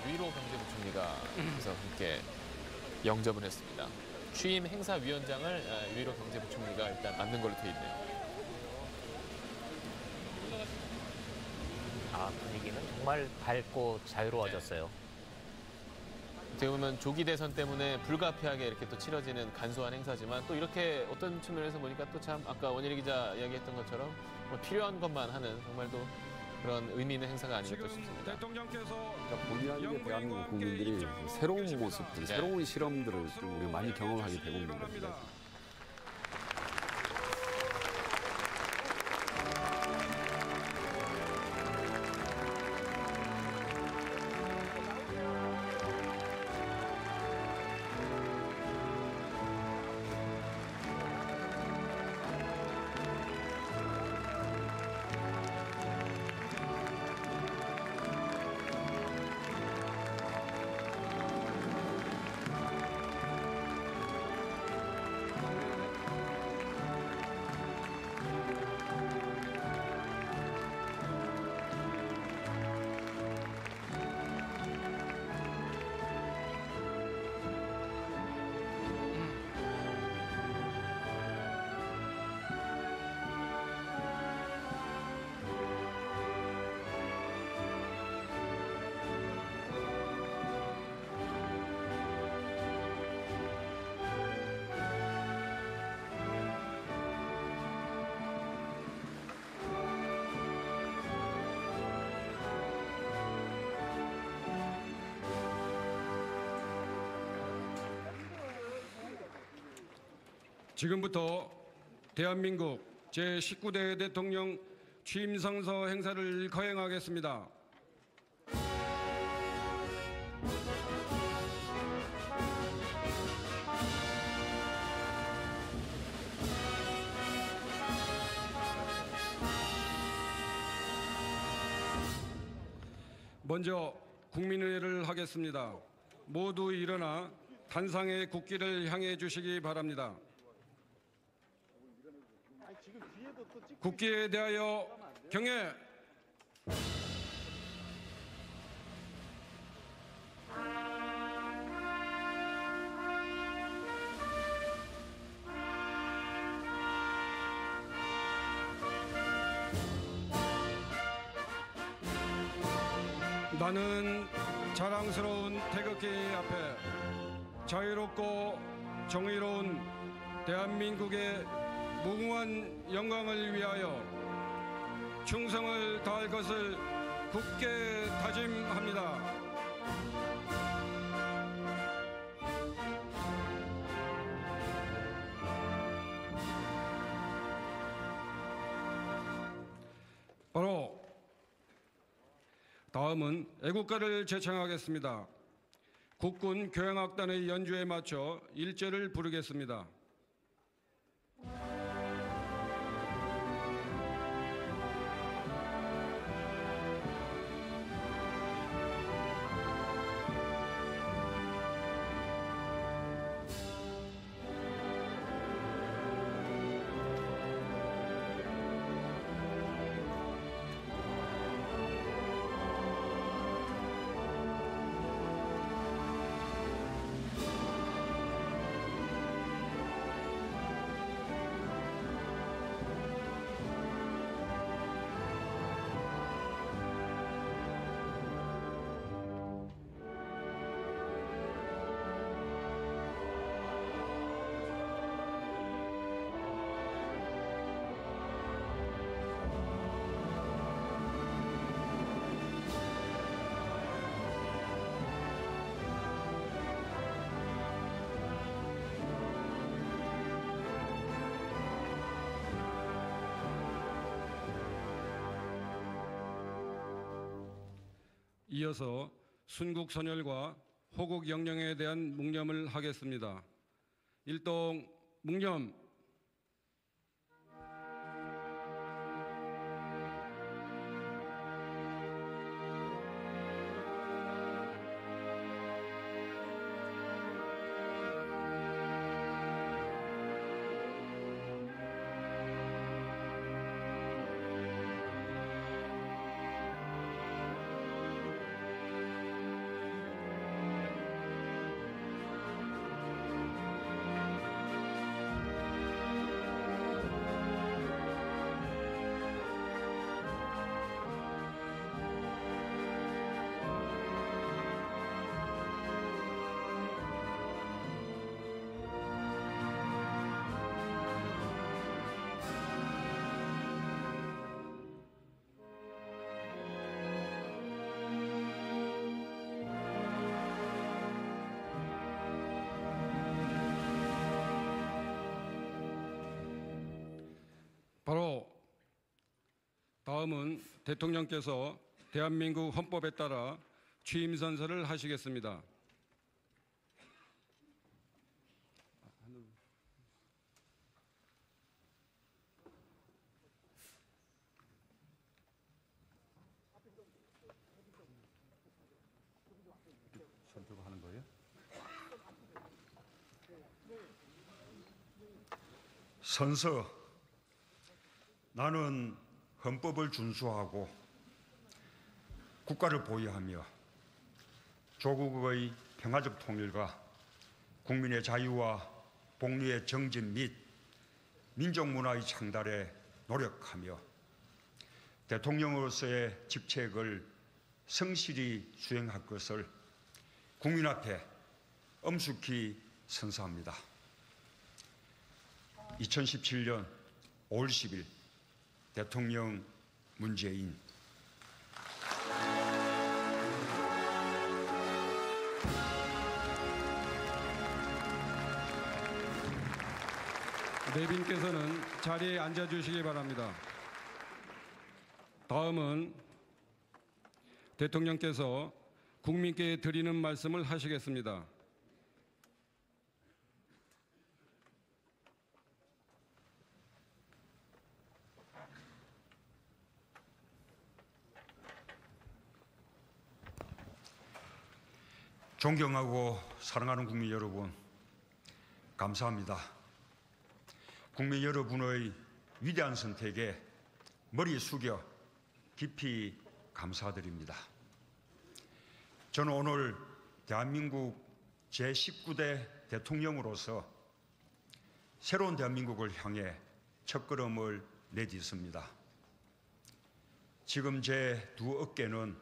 유일호 경제부총리가 그래서 함께 영접을 했습니다. 취임 행사위원장을 유일호 경제부총리가 일단 맡는 걸로 돼 있네요. 분위기는 정말 밝고 자유로워졌어요. 어떻게 보면 조기 대선 때문에 불가피하게 이렇게 또 치러지는 간소한 행사지만 또 이렇게 어떤 측면에서 보니까 또 참 아까 원예리 기자 이야기했던 것처럼 필요한 것만 하는 정말 또 그런 의미 있는 행사가 아닌가 싶습니다. 대통령께서 본의 아니게 대한민국 국민들이 새로운 모습들, 새로운 실험들을 좀 우리가 많이 경험하게 되고 있는 겁니다. 지금부터 대한민국 제19대 대통령 취임성서 행사를 거행하겠습니다. 먼저 국민의례를 하겠습니다. 모두 일어나 단상의 국기를 향해 주시기 바랍니다. 국기에 대하여 경례. 나는 자랑스러운 태극기 앞에 자유롭고 정의로운 대한민국의 무궁한 영광을 위하여 충성을 다할 것을 굳게 다짐합니다. 바로 다음은 애국가를 제창하겠습니다. 국군 교향악단의 연주에 맞춰 일제를 부르겠습니다. 이어서 순국선열과 호국영령에 대한 묵념을 하겠습니다. 일동 묵념. 다음은 대통령께서 대한민국 헌법에 따라 취임 선서를 하시겠습니다. 선택하는 거예요? 선서. 나는 헌법을 준수하고 국가를 보유하며 조국의 평화적 통일과 국민의 자유와 복리의 정진 및 민족 문화의 창달에 노력하며 대통령으로서의 직책을 성실히 수행할 것을 국민 앞에 엄숙히 선서합니다. 2017년 5월 10일 대통령 문재인. 내빈께서는 자리에 앉아주시기 바랍니다. 다음은 대통령께서 국민께 드리는 말씀을 하시겠습니다. 존경하고 사랑하는 국민 여러분, 감사합니다. 국민 여러분의 위대한 선택에 머리 숙여 깊이 감사드립니다. 저는 오늘 대한민국 제19대 대통령으로서 새로운 대한민국을 향해 첫걸음을 내딛습니다. 지금 제 두 어깨는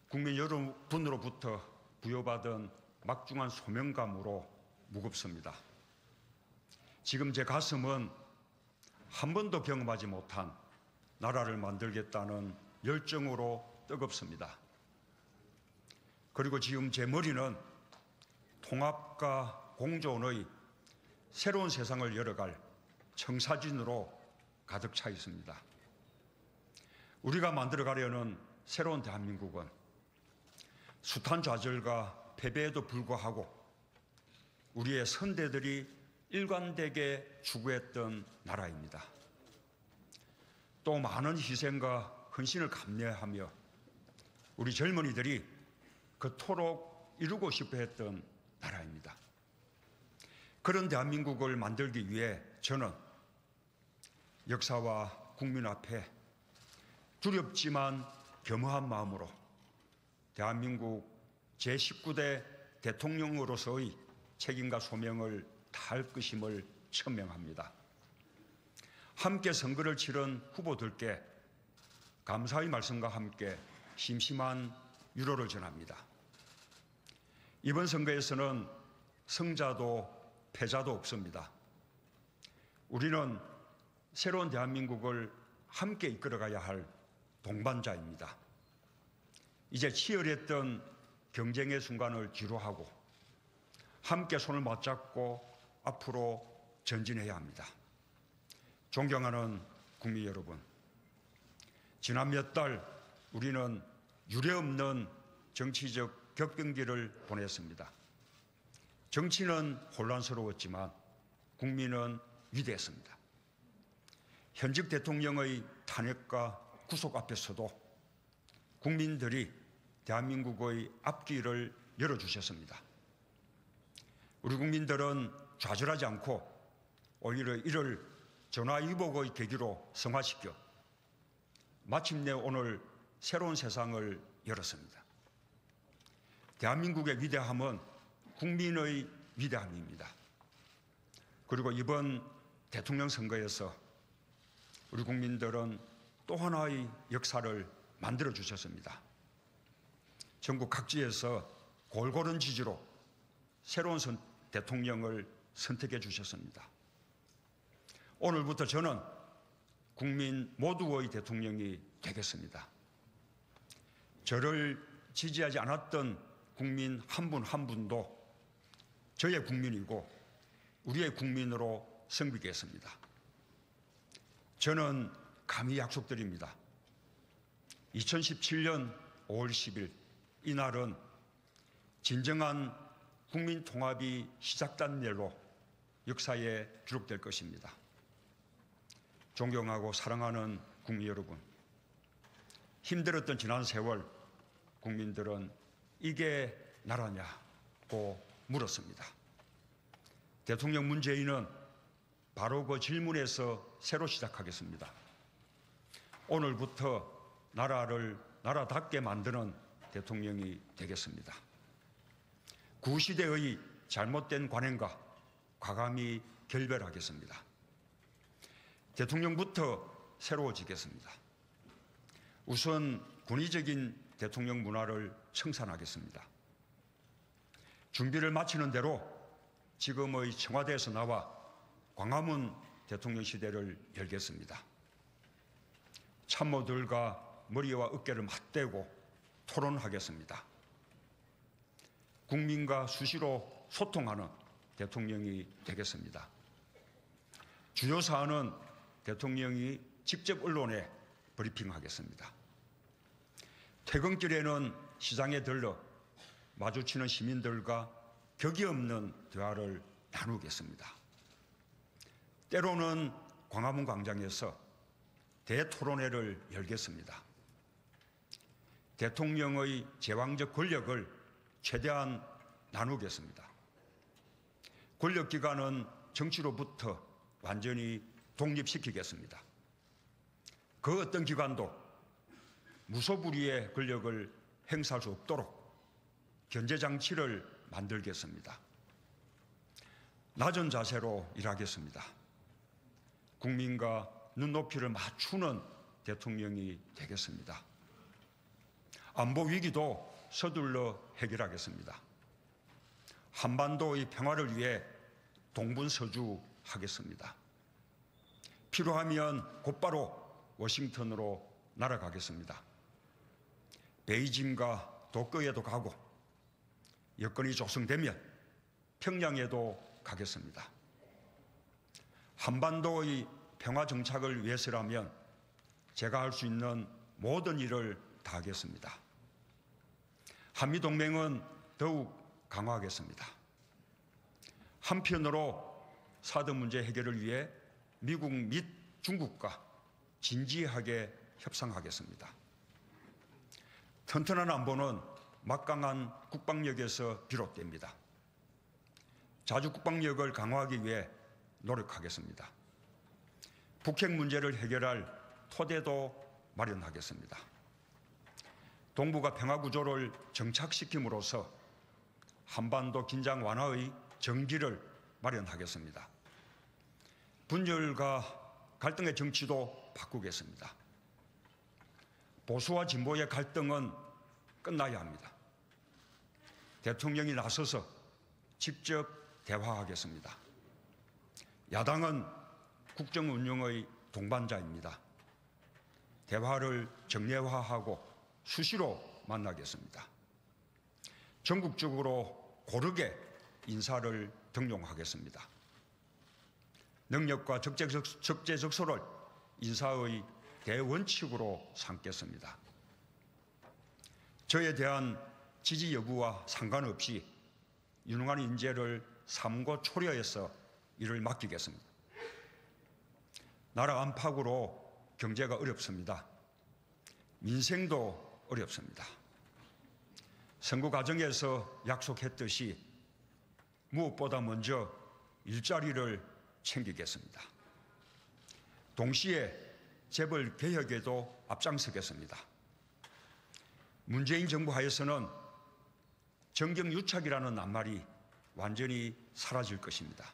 국민 여러분으로부터 부여받은 막중한 소명감으로 무겁습니다. 지금 제 가슴은 한 번도 경험하지 못한 나라를 만들겠다는 열정으로 뜨겁습니다. 그리고 지금 제 머리는 통합과 공존의 새로운 세상을 열어갈 청사진으로 가득 차 있습니다. 우리가 만들어가려는 새로운 대한민국은 숱한 좌절과 패배에도 불구하고 우리의 선대들이 일관되게 추구했던 나라입니다. 또 많은 희생과 헌신을 감내하며 우리 젊은이들이 그토록 이루고 싶어 했던 나라입니다. 그런 대한민국을 만들기 위해 저는 역사와 국민 앞에 두렵지만 겸허한 마음으로 대한민국 제19대 대통령으로서의 책임과 소명을 다할 것임을 천명합니다. 함께 선거를 치른 후보들께 감사의 말씀과 함께 심심한 위로를 전합니다. 이번 선거에서는 승자도 패자도 없습니다. 우리는 새로운 대한민국을 함께 이끌어가야 할 동반자입니다. 이제 치열했던 경쟁의 순간을 뒤로하고 함께 손을 맞잡고 앞으로 전진해야 합니다. 존경하는 국민 여러분, 지난 몇 달 우리는 유례없는 정치적 격변기를 보냈습니다. 정치는 혼란스러웠지만 국민은 위대했습니다. 현직 대통령의 탄핵과 구속 앞에서도 국민들이 대한민국의 앞길을 열어주셨습니다. 우리 국민들은 좌절하지 않고 오히려 이를 전화위복의 계기로 성화시켜 마침내 오늘 새로운 세상을 열었습니다. 대한민국의 위대함은 국민의 위대함입니다. 그리고 이번 대통령 선거에서 우리 국민들은 또 하나의 역사를 만들어 주셨습니다. 전국 각지에서 골고른 지지로 새로운 대통령을 선택해 주셨습니다. 오늘부터 저는 국민 모두의 대통령이 되겠습니다. 저를 지지하지 않았던 국민 한 분 한 분도 저의 국민이고 우리의 국민으로 섬기겠습니다. 저는 감히 약속드립니다. 2017년 5월 10일 이날은 진정한 국민 통합이 시작된 날로 역사에 기록될 것입니다. 존경하고 사랑하는 국민 여러분, 힘들었던 지난 세월 국민들은 이게 나라냐고 물었습니다. 대통령 문재인은 바로 그 질문에서 새로 시작하겠습니다. 오늘부터 나라를 나라답게 만드는 대통령이 되겠습니다. 구시대의 잘못된 관행과 과감히 결별하겠습니다. 대통령부터 새로워지겠습니다. 우선 군의적인 대통령 문화를 청산하겠습니다. 준비를 마치는 대로 지금의 청와대에서 나와 광화문 대통령실을 열겠습니다. 참모들과 머리와 어깨를 맞대고 토론하겠습니다. 국민과 수시로 소통하는 대통령이 되겠습니다. 주요 사안은 대통령이 직접 언론에 브리핑하겠습니다. 퇴근길에는 시장에 들러 마주치는 시민들과 격이 없는 대화를 나누겠습니다. 때로는 광화문 광장에서 대토론회를 열겠습니다. 대통령의 제왕적 권력을 최대한 나누겠습니다. 권력기관은 정치로부터 완전히 독립시키겠습니다. 그 어떤 기관도 무소불위의 권력을 행사할 수 없도록 견제장치를 만들겠습니다. 낮은 자세로 일하겠습니다. 국민과 눈높이를 맞추는 대통령이 되겠습니다. 안보 위기도 서둘러 해결하겠습니다. 한반도의 평화를 위해 동분서주하겠습니다. 필요하면 곧바로 워싱턴으로 날아가겠습니다. 베이징과 도쿄에도 가고 여건이 조성되면 평양에도 가겠습니다. 한반도의 평화 정착을 위해서라면 제가 할 수 있는 모든 일을 다하겠습니다. 한미동맹은 더욱 강화하겠습니다. 한편으로 사드 문제 해결을 위해 미국 및 중국과 진지하게 협상하겠습니다. 튼튼한 안보는 막강한 국방력에서 비롯됩니다. 자주 국방력을 강화하기 위해 노력하겠습니다. 북핵 문제를 해결할 토대도 마련하겠습니다. 동북아 평화 구조를 정착시킴으로써 한반도 긴장 완화의 정기를 마련하겠습니다. 분열과 갈등의 정치도 바꾸겠습니다. 보수와 진보의 갈등은 끝나야 합니다. 대통령이 나서서 직접 대화하겠습니다. 야당은 국정 운영의 동반자입니다. 대화를 정례화하고 수시로 만나겠습니다. 전국적으로 고르게 인사를 등용하겠습니다. 능력과 적재적소를 인사의 대원칙으로 삼겠습니다. 저에 대한 지지 여부와 상관없이 유능한 인재를 삼고 초려해서 일을 맡기겠습니다. 나라 안팎으로 경제가 어렵습니다. 민생도 어렵습니다. 선거 과정에서 약속했듯이 무엇보다 먼저 일자리를 챙기겠습니다. 동시에 재벌 개혁에도 앞장서겠습니다. 문재인 정부 하에서는 정경유착이라는 낱말이 완전히 사라질 것입니다.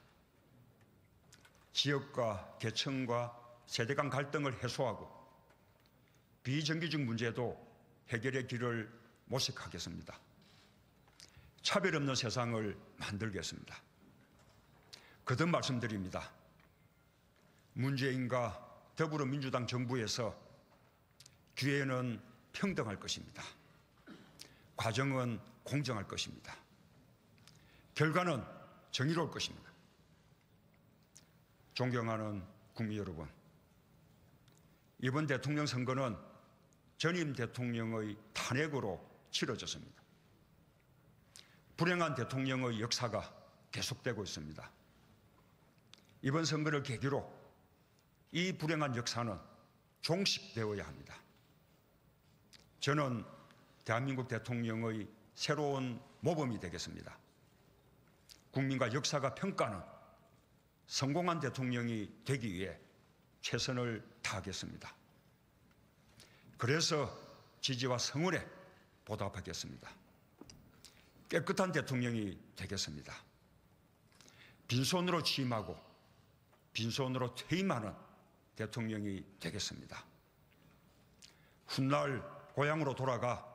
지역과 계층과 세대 간 갈등을 해소하고 비정규직 문제도 해결의 길을 모색하겠습니다. 차별 없는 세상을 만들겠습니다. 거듭 말씀드립니다. 문재인과 더불어민주당 정부에서 기회는 평등할 것입니다. 과정은 공정할 것입니다. 결과는 정의로울 것입니다. 존경하는 국민 여러분, 이번 대통령 선거는 전임 대통령의 탄핵으로 치러졌습니다. 불행한 대통령의 역사가 계속되고 있습니다. 이번 선거를 계기로 이 불행한 역사는 종식되어야 합니다. 저는 대한민국 대통령의 새로운 모범이 되겠습니다. 국민과 역사가 평가하는 성공한 대통령이 되기 위해 최선을 다하겠습니다. 그래서 지지와 성원에 보답하겠습니다. 깨끗한 대통령이 되겠습니다. 빈손으로 취임하고 빈손으로 퇴임하는 대통령이 되겠습니다. 훗날 고향으로 돌아가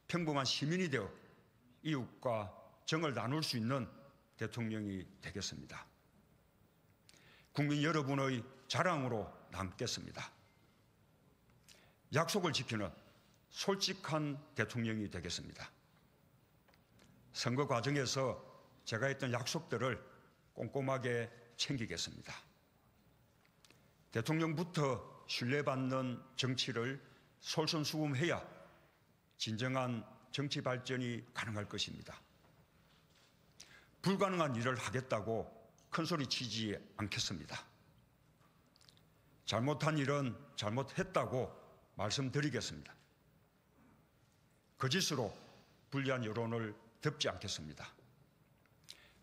평범한 시민이 되어 이웃과 정을 나눌 수 있는 대통령이 되겠습니다. 국민 여러분의 자랑으로 남겠습니다. 약속을 지키는 솔직한 대통령이 되겠습니다. 선거 과정에서 제가 했던 약속들을 꼼꼼하게 챙기겠습니다. 대통령부터 신뢰받는 정치를 솔선수범해야 진정한 정치 발전이 가능할 것입니다. 불가능한 일을 하겠다고 큰소리 치지 않겠습니다. 잘못한 일은 잘못했다고 말씀드리겠습니다. 거짓으로 불리한 여론을 덮지 않겠습니다.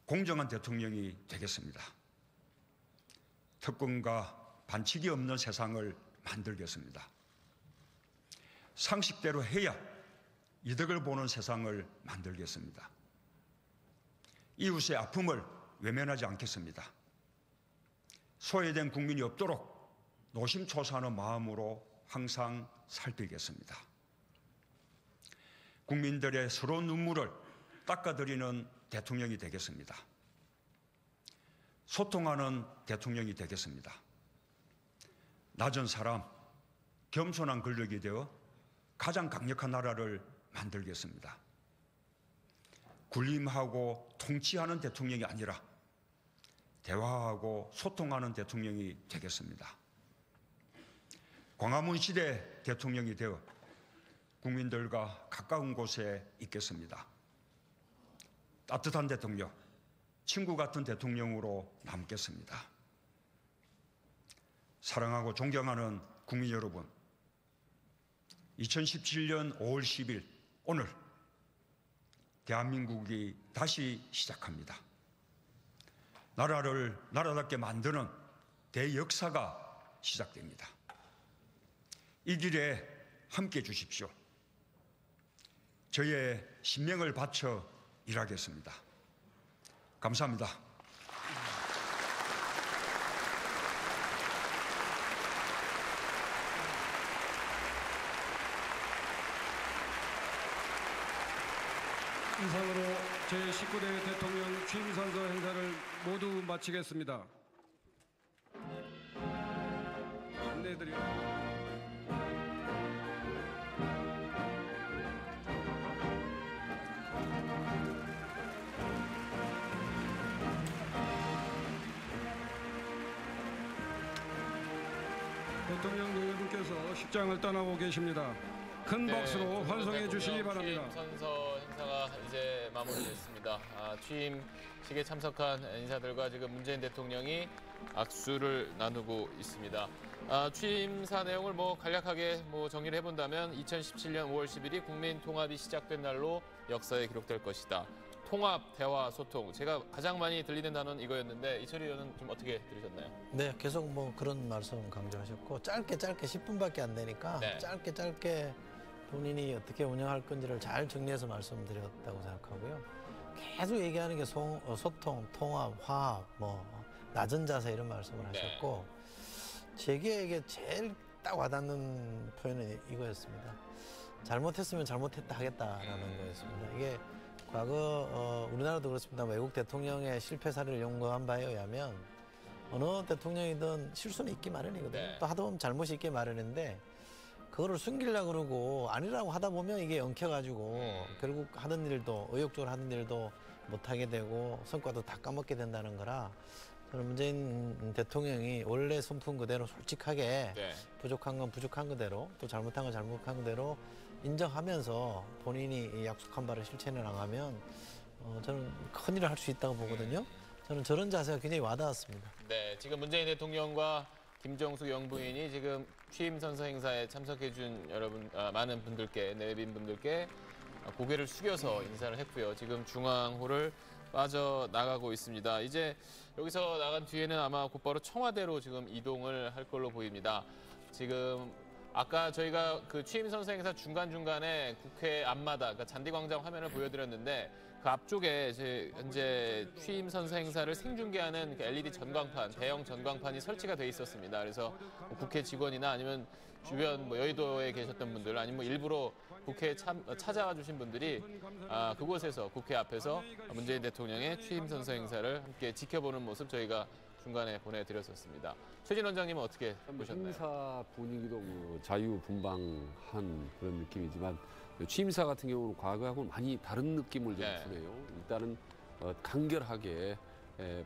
공정한 대통령이 되겠습니다. 특권과 반칙이 없는 세상을 만들겠습니다. 상식대로 해야 이득을 보는 세상을 만들겠습니다. 이웃의 아픔을 외면하지 않겠습니다. 소외된 국민이 없도록 노심초사하는 마음으로 항상 살피겠습니다. 국민들의 서러운 눈물을 닦아드리는 대통령이 되겠습니다. 소통하는 대통령이 되겠습니다. 낮은 사람, 겸손한 권력이 되어 가장 강력한 나라를 만들겠습니다. 군림하고 통치하는 대통령이 아니라 대화하고 소통하는 대통령이 되겠습니다. 광화문 시대 대통령이 되어 국민들과 가까운 곳에 있겠습니다. 따뜻한 대통령, 친구 같은 대통령으로 남겠습니다. 사랑하고 존경하는 국민 여러분, 2017년 5월 10일 오늘 대한민국이 다시 시작합니다. 나라를 나라답게 만드는 대역사가 시작됩니다. 이 길에 함께해 주십시오. 저의 신명을 바쳐 일하겠습니다. 감사합니다. 이상으로 제19대 대통령 취임선서 행사를 모두 마치겠습니다. 안내드립니다. 대통령 여러분께서 식장을 떠나고 계십니다. 큰 박수로 환송해 주시기 바랍니다. 선서 행사가 이제 마무리됐습니다. 취임식에 참석한 인사들과 지금 문재인 대통령이 악수를 나누고 있습니다. 취임사 내용을 간략하게 정리를 해본다면 2017년 5월 10일이 국민 통합이 시작된 날로 역사에 기록될 것이다. 통합, 대화, 소통. 제가 가장 많이 들리는 단어는 이거였는데 이철희 의원은 좀 어떻게 들으셨나요? 네, 계속 그런 말씀 강조하셨고 짧게 10분밖에 안 되니까 네. 짧게 본인이 어떻게 운영할 건지를 잘 정리해서 말씀드렸다고 생각하고요. 계속 얘기하는 게 소통, 통합, 화합, 낮은 자세 이런 말씀을 하셨고 제게 제일 딱 와닿는 표현은 이거였습니다. 잘못했으면 잘못했다 하겠다라는 거였습니다. 이게 과거 우리나라도 그렇습니다. 외국 대통령의 실패 사례를 연구한 바에 의하면 어느 대통령이든 실수는 있기 마련이거든요. 네. 또 하다 보면 잘못이 있기 마련인데 그거를 숨기려고 그러고 아니라고 하다 보면 이게 엉켜가지고 결국 하던 일도 의욕적으로 하던 일도 못하게 되고 성과도 다 까먹게 된다는 거라 저는 문재인 대통령이 원래 손품 그대로 솔직하게 네. 부족한 건 부족한 그대로 또 잘못한 건 잘못한 그대로 인정하면서 본인이 이 약속한 바를 실천해 나가면 저는 큰일을 할 수 있다고 보거든요. 저는 저런 자세가 굉장히 와닿았습니다. 네, 지금 문재인 대통령과 김정숙 영부인이 지금 취임 선서 행사에 참석해준 여러분, 많은 분들께, 내빈 분들께 고개를 숙여서 인사를 했고요. 지금 중앙호를 빠져나가고 있습니다. 이제 여기서 나간 뒤에는 아마 곧바로 청와대로 지금 이동을 할 걸로 보입니다. 지금 아까 저희가 그 취임 선서 행사 중간중간에 국회 앞마다, 그러니까 잔디광장 화면을 보여드렸는데 그 앞쪽에 현재 취임 선서 행사를 생중계하는 그 LED 전광판, 대형 전광판이 설치가 돼 있었습니다. 그래서 뭐 국회 직원이나 아니면 주변 뭐 여의도에 계셨던 분들 아니면 뭐 일부러 국회에 찾아와 주신 분들이 그곳에서 국회 앞에서 문재인 대통령의 취임 선서 행사를 함께 지켜보는 모습 저희가 중간에 보내드렸었습니다. 최진 원장님은 어떻게 보셨나요? 행사 분위기도 뭐 자유분방한 그런 느낌이지만 취임사 같은 경우는 과거하고는 많이 다른 느낌을 좀 네. 주네요. 일단은 간결하게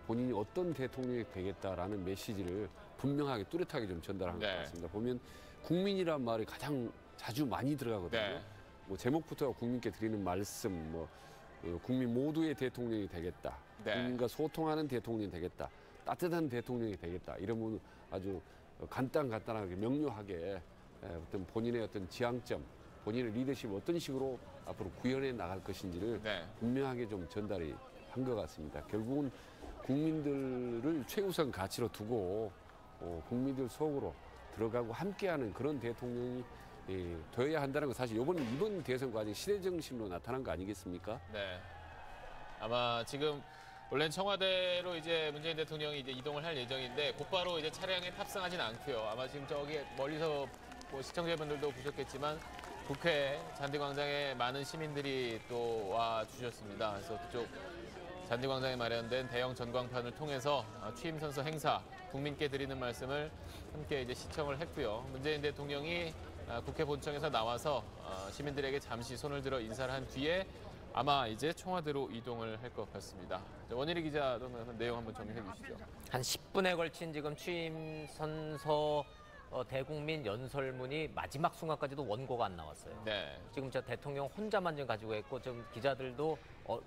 본인이 어떤 대통령이 되겠다라는 메시지를 분명하게 뚜렷하게 좀 전달한 네. 것 같습니다. 보면 국민이란 말이 가장 자주 많이 들어가거든요. 네. 뭐 제목부터 국민께 드리는 말씀, 뭐 국민 모두의 대통령이 되겠다, 네. 국민과 소통하는 대통령이 되겠다, 따뜻한 대통령이 되겠다. 이러면 아주 간단하게 명료하게 어떤 본인의 어떤 지향점, 본인의 리더십을 어떤 식으로 앞으로 구현해 나갈 것인지를 네. 분명하게 좀 전달이 한 것 같습니다. 결국은 국민들을 최우선 가치로 두고 국민들 속으로 들어가고 함께하는 그런 대통령이 되어야 한다는 건 사실 이번 대선 과정 시대 정신으로 나타난 거 아니겠습니까? 네. 아마 지금 원래는 청와대로 이제 문재인 대통령이 이제 이동을 할 예정인데 곧바로 이제 차량에 탑승하진 않고요. 아마 지금 저기 멀리서 뭐 시청자분들도 보셨겠지만 국회 잔디광장에 많은 시민들이 또 와 주셨습니다. 그래서 그쪽 잔디광장에 마련된 대형 전광판을 통해서 취임 선서 행사 국민께 드리는 말씀을 함께 이제 시청을 했고요. 문재인 대통령이 국회 본청에서 나와서 시민들에게 잠시 손을 들어 인사를 한 뒤에 아마 이제 청와대로 이동을 할 것 같습니다. 원일이 기자 내용 한번 정리해 주시죠. 한 10분에 걸친 지금 취임 선서 대국민 연설문이 마지막 순간까지도 원고가 안 나왔어요. 네. 지금 저 대통령 혼자만 지금 가지고 있고 지금 기자들도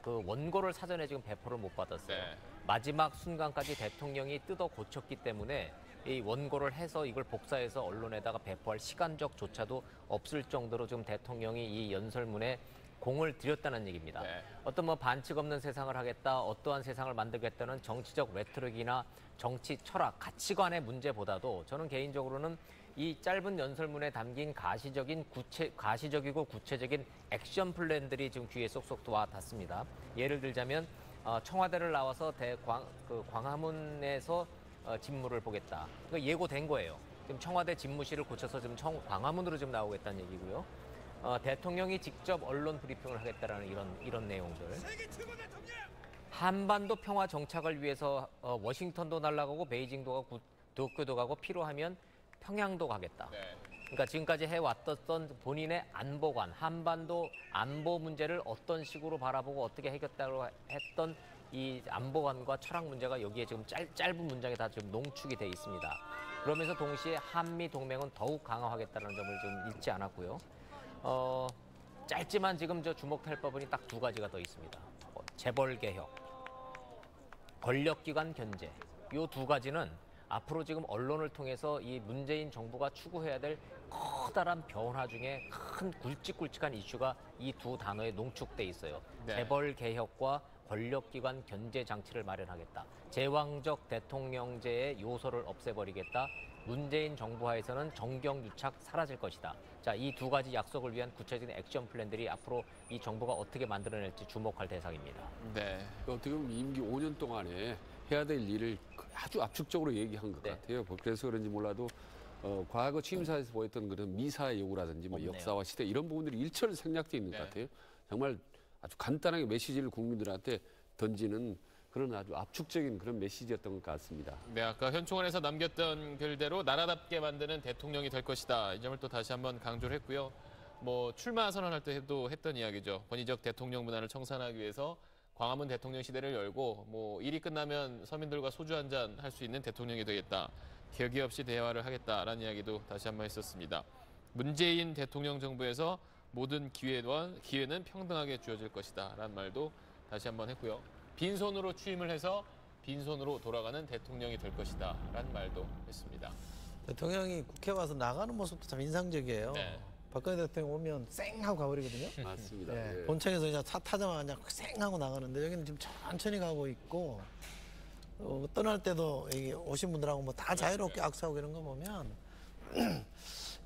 그 원고를 사전에 지금 배포를 못 받았어요. 네. 마지막 순간까지 대통령이 뜯어 고쳤기 때문에 이 원고를 해서 이걸 복사해서 언론에다가 배포할 시간적조차도 없을 정도로 지금 대통령이 이 연설문에 공을 들였다는 얘기입니다. 네. 어떤 뭐 반칙 없는 세상을 하겠다, 어떠한 세상을 만들겠다는 정치적 레토릭이나 정치 철학, 가치관의 문제보다도 저는 개인적으로는 이 짧은 연설문에 담긴 가시적이고 구체적인 액션 플랜들이 지금 귀에 쏙쏙 와 닿습니다. 예를 들자면 청와대를 나와서 광화문에서 집무를 보겠다. 그러니까 예고된 거예요. 지금 청와대 집무실을 고쳐서 지금 광화문으로 지금 나오겠다는 얘기고요. 대통령이 직접 언론 브리핑을 하겠다라는 이런 내용들. 한반도 평화 정착을 위해서 워싱턴도 날아가고 베이징도 가고 도쿄도 가고 필요하면 평양도 가겠다. 네. 그러니까 지금까지 해왔던 본인의 안보관, 한반도 안보 문제를 어떤 식으로 바라보고 어떻게 해결하려고 했던 이 안보관과 철학 문제가 여기에 지금 짧은 문장에 다 지금 농축이 돼 있습니다. 그러면서 동시에 한미 동맹은 더욱 강화하겠다는 점을 좀 잊지 않았고요. 짧지만 지금 저 주목할 부분이 딱 두 가지가 더 있습니다. 재벌 개혁, 권력기관 견제. 이 두 가지는 앞으로 지금 언론을 통해서 이 문재인 정부가 추구해야 될 커다란 변화 중에 큰 굵직굵직한 이슈가 이 두 단어에 농축돼 있어요. 네. 재벌 개혁과 권력기관 견제 장치를 마련하겠다. 제왕적 대통령제의 요소를 없애버리겠다. 문재인 정부 하에서는 정경유착 사라질 것이다. 자, 이 두 가지 약속을 위한 구체적인 액션 플랜들이 앞으로 이 정부가 어떻게 만들어낼지 주목할 대상입니다. 네. 어떻게 보면 임기 5년 동안에 해야 될 일을 아주 압축적으로 얘기한 것 네. 같아요. 그래서 그런지 몰라도 과거 취임사에서 보였던 그런 미사의 요구라든지 뭐 없네요. 역사와 시대 이런 부분들이 일철 생략되어 있는 네. 것 같아요. 정말 아주 간단하게 메시지를 국민들한테 던지는 그런 아주 압축적인 그런 메시지였던 것 같습니다. 네, 아까 현충원에서 남겼던 글대로 나라답게 만드는 대통령이 될 것이다. 이 점을 또 다시 한번 강조를 했고요. 뭐 출마 선언할 때도 했던 이야기죠. 권위적 대통령 문화를 청산하기 위해서 광화문 대통령 시대를 열고 뭐 일이 끝나면 서민들과 소주 한잔 할 수 있는 대통령이 되겠다. 격의 없이 대화를 하겠다라는 이야기도 다시 한번 했었습니다. 문재인 대통령 정부에서 모든 기회는 평등하게 주어질 것이다 라는 말도 다시 한번 했고요. 빈손으로 취임을 해서 빈손으로 돌아가는 대통령이 될 것이다 라는 말도 했습니다. 대통령이 국회 와서 나가는 모습도 참 인상적이에요. 네. 박근혜 대통령 오면 쌩 하고 가버리거든요. 맞습니다. 예, 예. 본청에서 그냥 차 타자마자 그냥 쌩 하고 나가는데 여기는 지금 천천히 가고 있고 떠날 때도 여기 오신 분들하고 뭐 다 자유롭게 악수하고 이런 거 보면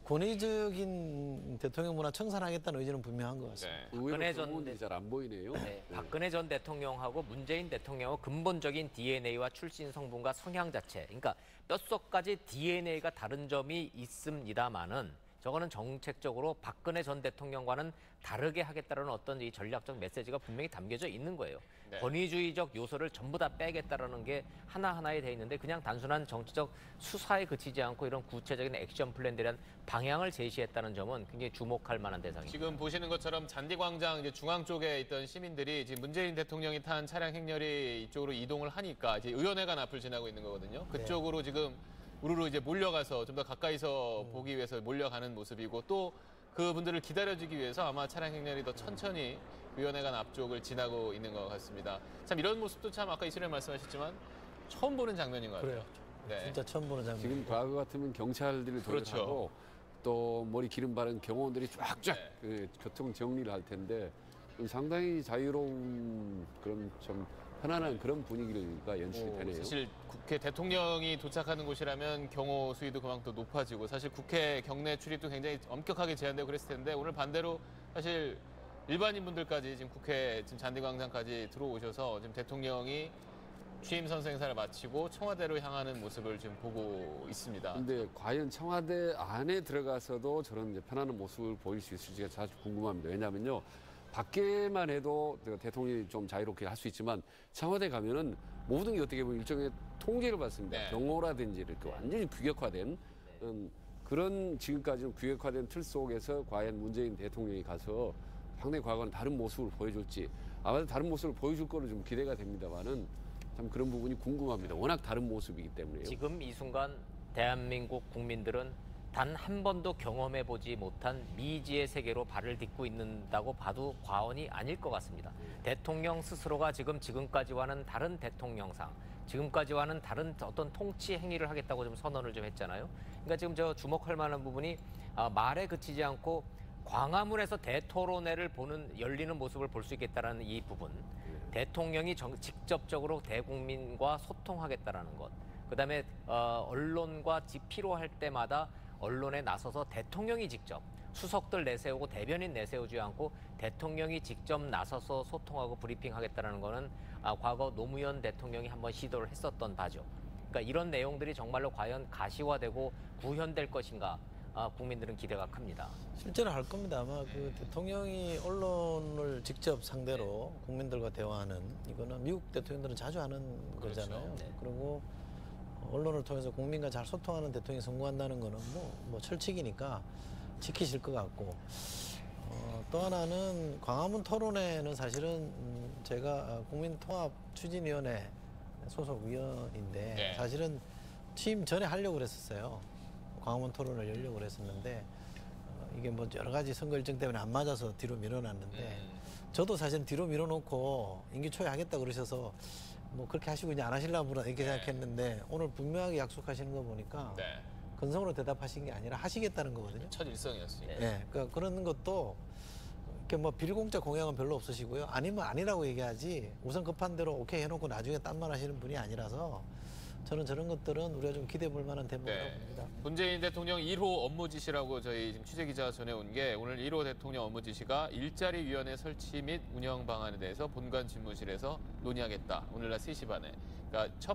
권위적인 대통령 문화 청산하겠다는 의지는 분명한 것 같습니다. 네. 의외로 박근혜 그런 전 부분이 잘 안 보이네요. 네, 박근혜 전 대통령하고 문재인 대통령하고 근본적인 DNA와 출신 성분과 성향 자체, 그러니까 뼛속까지 DNA가 다른 점이 있습니다만은 저거는 정책적으로 박근혜 전 대통령과는 다르게 하겠다는 어떤 이 전략적 메시지가 분명히 담겨져 있는 거예요. 네. 권위주의적 요소를 전부 다 빼겠다라는 게 하나하나에 돼 있는데 그냥 단순한 정치적 수사에 그치지 않고 이런 구체적인 액션 플랜들에 대한 방향을 제시했다는 점은 굉장히 주목할 만한 대상입니다. 지금 보시는 것처럼 잔디광장 이제 중앙 쪽에 있던 시민들이 지금 문재인 대통령이 탄 차량 행렬이 이쪽으로 이동을 하니까 이제 의원회관 앞을 지나고 있는 거거든요. 그쪽으로 지금 우르르 이제 몰려가서 좀 더 가까이서 보기 위해서 몰려가는 모습이고 또 그분들을 기다려주기 위해서 아마 차량 행렬이 더 천천히 의원회관 앞쪽을 지나고 있는 것 같습니다. 참 이런 모습도 참 아까 이슬님 말씀하셨지만 처음 보는 장면인 것 같아요. 그래요. 네. 진짜 처음 보는 장면. 지금 과거 같으면 경찰들이 그렇죠. 도열하고 또 머리 기름 바른 경호원들이 쫙쫙 네. 그 교통 정리를 할 텐데 좀 상당히 자유로운 그런 좀 편안한 그런 분위기가 연출이 되네요. 사실 국회 대통령이 도착하는 곳이라면 경호 수위도 그만큼 높아지고 사실 국회 경내 출입도 굉장히 엄격하게 제한되고 그랬을 텐데 오늘 반대로 사실 일반인 분들까지 지금 국회 지금 잔디광장까지 들어오셔서 지금 대통령이 취임 선서 행사를 마치고 청와대로 향하는 모습을 지금 보고 있습니다. 근데 과연 청와대 안에 들어가서도 저런 이제 편안한 모습을 보일 수 있을지가 사실 궁금합니다. 왜냐하면요. 밖에만 해도 대통령이 좀 자유롭게 할 수 있지만 청와대 가면은 모든 게 어떻게 보면 일종의 통제를 받습니다. 네. 경호라든지 이렇게 완전히 규격화된 그런 지금까지는 규격화된 틀 속에서 과연 문재인 대통령이 가서 상당히 과거와는 다른 모습을 보여줄지 아마도 다른 모습을 보여줄 거로 좀 기대가 됩니다만은 참 그런 부분이 궁금합니다. 워낙 다른 모습이기 때문에요. 지금 이 순간 대한민국 국민들은 단 한 번도 경험해 보지 못한 미지의 세계로 발을 딛고 있는다고 봐도 과언이 아닐 것 같습니다. 대통령 스스로가 지금까지와는 다른 대통령상, 지금까지와는 다른 어떤 통치 행위를 하겠다고 좀 선언을 좀 했잖아요. 그러니까 지금 저 주목할 만한 부분이 말에 그치지 않고 광화문에서 대토론회를 열리는 모습을 볼 수 있겠다라는 이 부분. 대통령이 직접적으로 대국민과 소통하겠다라는 것. 그다음에 언론과 필요할 때마다 언론에 나서서 대통령이 직접 수석들 내세우고 대변인 내세우지 않고 대통령이 직접 나서서 소통하고 브리핑하겠다는 거는 과거 노무현 대통령이 한번 시도를 했었던 바죠. 그러니까 이런 내용들이 정말로 과연 가시화되고 구현될 것인가 국민들은 기대가 큽니다. 실제로 할 겁니다. 아마 그 대통령이 언론을 직접 상대로 국민들과 대화하는 이거는 미국 대통령들은 자주 하는 거잖아요. 네. 그리고 언론을 통해서 국민과 잘 소통하는 대통령이 성공한다는 거는 뭐 철칙이니까 지키실 것 같고 또 하나는 광화문 토론회는 사실은 제가 국민통합추진위원회 소속 위원인데 네. 사실은 취임 전에 하려고 그랬었어요. 광화문 토론을 열려고 그랬었는데 이게 뭐 여러 가지 선거 일정 때문에 안 맞아서 뒤로 밀어놨는데 저도 사실 뒤로 밀어놓고 임기 초에 하겠다 그러셔서 뭐 그렇게 하시고 이제 안 하실라 보다 이렇게 생각했는데 오늘 분명하게 약속하시는 거 보니까 네. 건성으로 대답하신 게 아니라 하시겠다는 거거든요. 첫 일성이었으니까. 네, 그러니까 그런 것도 이렇게 뭐 비리공짜 공약은 별로 없으시고요. 아니면 아니라고 얘기하지 우선 급한 대로 오케이 해놓고 나중에 딴 말 하시는 분이 아니라서 저는 저런 것들은 우리가 좀 기대해 볼 만한 대목이라고 네. 봅니다. 문재인 대통령 1호 업무 지시라고 저희 지금 취재기자가 전해온 게 오늘 1호 대통령 업무 지시가 일자리 위원회 설치 및 운영 방안에 대해서 본관 집무실에서 논의하겠다. 오늘 낮 3시 반에. 그러니까 첫